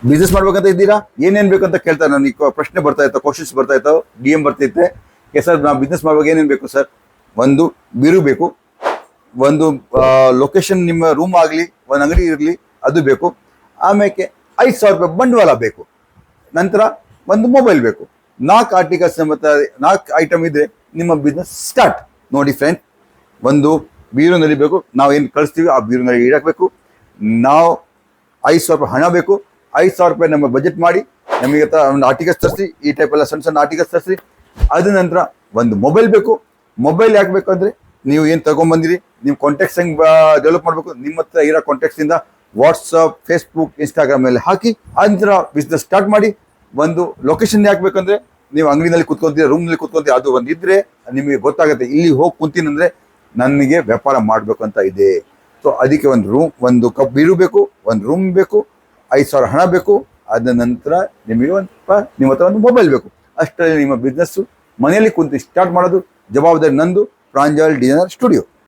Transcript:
Business ಮಾಡ್ಬೇಕಂತ ಇದ್ದೀರಾ, ಏನೇನ್ ಬೇಕಂತ ಕೇಳ್ತಾರೆ. ನನಗೆ ಪ್ರಶ್ನೆ ಬರ್ತಾ ಇತ್ತು, ಕ್ವಶನ್ಸ್ ಬರ್ತಾ ಇತ್ತು, DM ಬರ್ತಿತ್ತೆ. ಸರ್ ನಾವು ಬಿಸ್ನೆಸ್ ಮಾಡುವಾಗ ಏನೇನು ಬೇಕು ಸರ್? ಒಂದು ಬೀರು ಬೇಕು, ಒಂದು ಲೊಕೇಶನ್ ನಿಮ್ಮ ರೂಮ್ ಆಗಲಿ ಒಂದು ಅಂಗಡಿ ಇರಲಿ ಅದು ಬೇಕು, ಆಮೇಲೆ 5,000 ರೂಪಾಯಿ ಬಂಡವಾಳ ಬೇಕು, ನಂತರ ಒಂದು ಮೊಬೈಲ್ ಬೇಕು. 4 ಆರ್ಟಿಕಲ್ಸ್ ಮತ್ತು 4 ಐಟಮ್ ಇದ್ರೆ ನಿಮ್ಮ ಬಿಸ್ನೆಸ್ ಸ್ಟಾರ್ಟ್. ನೋಡಿ ಫ್ರೆಂಡ್, ಒಂದು ಬೀರುನಲ್ಲಿ ಬೇಕು, ನಾವು ಏನು ಕಳಿಸ್ತೀವಿ ಆ ಬೀರುನಲ್ಲಿ ಇಡಬೇಕು. ನಾವು 5,000 ರೂಪಾಯಿ ಹಣ ಬೇಕು. 5,000 ರೂಪಾಯಿ ನಮ್ಮ ಬಜೆಟ್ ಮಾಡಿ ನಮಗೆ ಒಂದು ಆರ್ಟಿಕಲ್ಸ್ ತರಿಸಿ, ಈ ಟೈಪ್ ಎಲ್ಲ ಸಣ್ಣ ಸಣ್ಣ ಆರ್ಟಿಕಲ್ಸ್ ತರಿಸಿ. ಅದ ನಂತರ ಒಂದು ಮೊಬೈಲ್ ಬೇಕು. ಮೊಬೈಲ್ ಯಾಕೆ ಬೇಕು ಅಂದರೆ, ನೀವು ಏನು ತಗೊಂಡ್ಬಂದಿರಿ, ನೀವು ಕಾಂಟ್ಯಾಕ್ಟ್ಸ್ ಹೆಂಗೆ ಡೆವಲಪ್ ಮಾಡಬೇಕು, ನಿಮ್ಮ ಹತ್ರ ಇರೋ ಕಾಂಟ್ಯಾಕ್ಟ್ಸಿಂದ ವಾಟ್ಸಪ್, ಫೇಸ್ಬುಕ್, ಇನ್ಸ್ಟಾಗ್ರಾಮ್ ಮೇಲೆ ಹಾಕಿ ಅಂತರ ಬಿಸ್ನೆಸ್ ಸ್ಟಾರ್ಟ್ ಮಾಡಿ. ಒಂದು ಲೊಕೇಶನ್ ಯಾಕೆ ಬೇಕಂದ್ರೆ, ನೀವು ಅಂಗಡಿನಲ್ಲಿ ಕೂತ್ಕೊಂತೀರ, ರೂಮ್ನಲ್ಲಿ ಕೂತ್ಕೊಂತೀರ, ಅದು ಒಂದು ಇದ್ರೆ ನಿಮಗೆ ಗೊತ್ತಾಗುತ್ತೆ ಇಲ್ಲಿ ಹೋಗಿ ಕುಂತೀನಂದ್ರೆ ನನಗೆ ವ್ಯಾಪಾರ ಮಾಡಬೇಕು ಅಂತ ಇದೆ. ಸೊ ಅದಕ್ಕೆ ಒಂದು ರೂಮ್, ಒಂದು ಕಪ್ ಬೀರು ಬೇಕು, ಒಂದು ರೂಮ್ ಬೇಕು, 5,000 ಹಣ ಬೇಕು. ಅದ ನಂತರ ನಿಮಗೆ ನಿಮ್ಮ ಹತ್ರ ಒಂದು ಮೊಬೈಲ್ ಬೇಕು. ಅಷ್ಟರಲ್ಲಿ ನಿಮ್ಮ ಬಿಸ್ನೆಸ್ಸು ಮನೆಯಲ್ಲಿ ಕುಂತು ಸ್ಟಾರ್ಟ್ ಮಾಡೋದು. ಜವಾಬ್ದಾರಿ ನಂದು. Pranjal designer studio.